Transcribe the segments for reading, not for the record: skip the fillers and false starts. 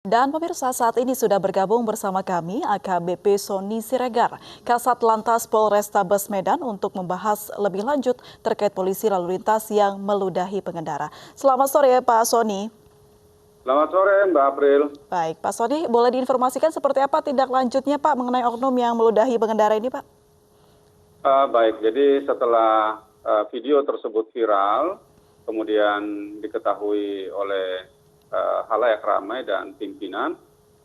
Dan pemirsa, saat ini sudah bergabung bersama kami AKBP Sony Siregar, Kasat Lantas Polrestabes Medan untuk membahas lebih lanjut terkait polisi lalu lintas yang meludahi pengendara. Selamat sore Pak Sony. Selamat sore Mbak April. Baik, Pak Sony, boleh diinformasikan seperti apa tindak lanjutnya Pak mengenai oknum yang meludahi pengendara ini Pak? Baik, jadi setelah video tersebut viral, kemudian diketahui oleh halayak ramai dan pimpinan,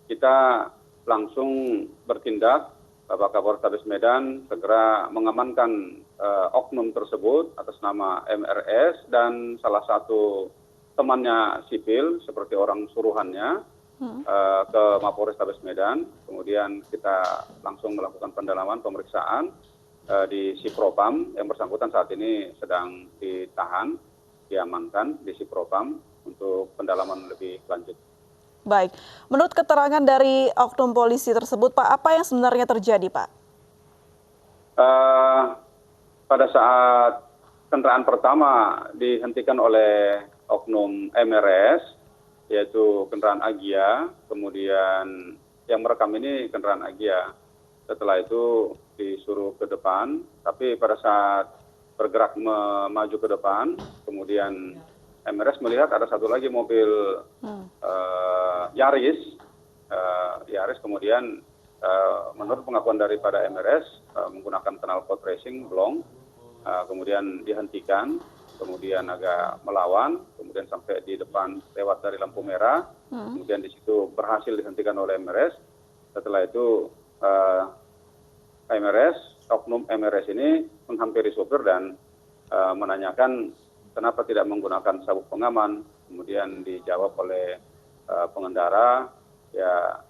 kita langsung bertindak. Bapak Kapolrestabes Medan segera mengamankan oknum tersebut atas nama MRS dan salah satu temannya sipil seperti orang suruhannya ke Mapolrestabes Medan. Kemudian kita langsung melakukan pendalaman pemeriksaan di Sipropam. Yang bersangkutan saat ini sedang ditahan, diamankan di Sipropam untuk pendalaman lebih lanjut. Baik, menurut keterangan dari oknum polisi tersebut Pak, apa yang sebenarnya terjadi Pak? Pada saat kendaraan pertama dihentikan oleh oknum MRS, yaitu kendaraan Agya, kemudian yang merekam ini kendaraan Agya. Setelah itu disuruh ke depan, tapi pada saat bergerak maju ke depan, kemudian MRS melihat ada satu lagi mobil Yaris, kemudian menurut pengakuan daripada MRS menggunakan knalpot racing blong, kemudian dihentikan, kemudian agak melawan, kemudian sampai di depan lewat dari lampu merah, kemudian di situ berhasil dihentikan oleh MRS. Setelah itu oknum MRS ini menghampiri sopir dan menanyakan kenapa tidak menggunakan sabuk pengaman. Kemudian dijawab oleh pengendara, ya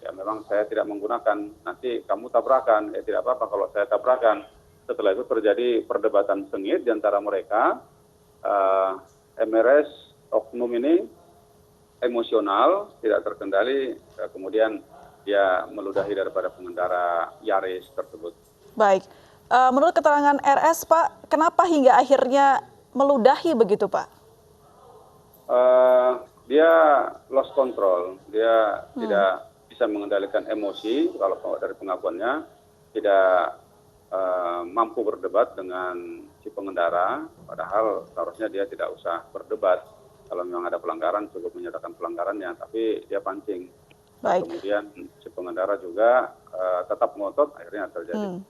memang saya tidak menggunakan, nanti kamu tabrakan. Ya tidak apa-apa kalau saya tabrakan. Setelah itu terjadi perdebatan sengit di antara mereka. MRS oknum ini emosional, tidak terkendali, kemudian dia meludahi daripada pengendara Yaris tersebut. Baik, menurut keterangan RS Pak, kenapa hingga akhirnya meludahi begitu Pak? Dia lost control, dia tidak bisa mengendalikan emosi. Kalau dari pengakuannya tidak mampu berdebat dengan si pengendara, padahal seharusnya dia tidak usah berdebat. Kalau memang ada pelanggaran cukup menyatakan pelanggarannya, tapi dia pancing. Baik. Kemudian si pengendara juga tetap ngotot, akhirnya terjadi.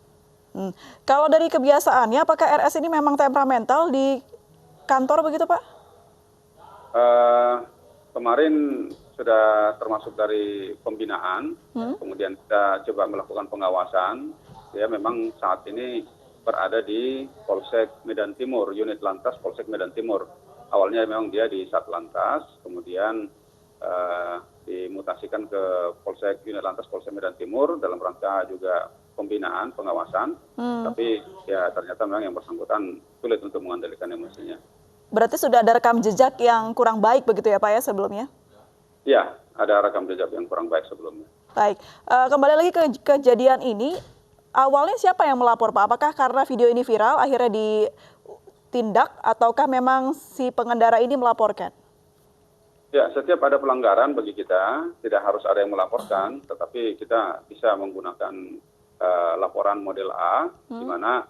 Kalau dari kebiasaannya, apakah RS ini memang temperamental di kantor begitu Pak? Kemarin sudah termasuk dari pembinaan, kemudian kita coba melakukan pengawasan. Dia memang saat ini berada di Polsek Medan Timur, unit Lantas Polsek Medan Timur. Awalnya memang dia di Satlantas, kemudian dimutasikan ke Polsek unit Lantas Polsek Medan Timur dalam rangka juga pembinaan, pengawasan. Tapi ya ternyata memang yang bersangkutan sulit untuk mengendalikan emosinya. Berarti sudah ada rekam jejak yang kurang baik begitu ya Pak ya sebelumnya? Ya, ada rekam jejak yang kurang baik sebelumnya. Baik, kembali lagi ke kejadian ini, awalnya siapa yang melapor Pak? Apakah karena video ini viral akhirnya ditindak ataukah memang si pengendara ini melaporkan? Ya, setiap ada pelanggaran bagi kita tidak harus ada yang melaporkan, tetapi kita bisa menggunakan laporan model A, di mana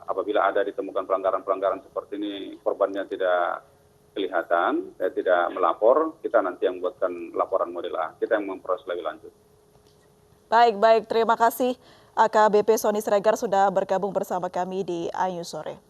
apabila ada ditemukan pelanggaran-pelanggaran seperti ini, korbannya tidak kelihatan, tidak melapor, kita nanti yang membuatkan laporan model A, kita yang memproses lebih lanjut. Baik, terima kasih AKBP Sony Siregar sudah bergabung bersama kami di Ayu Sore.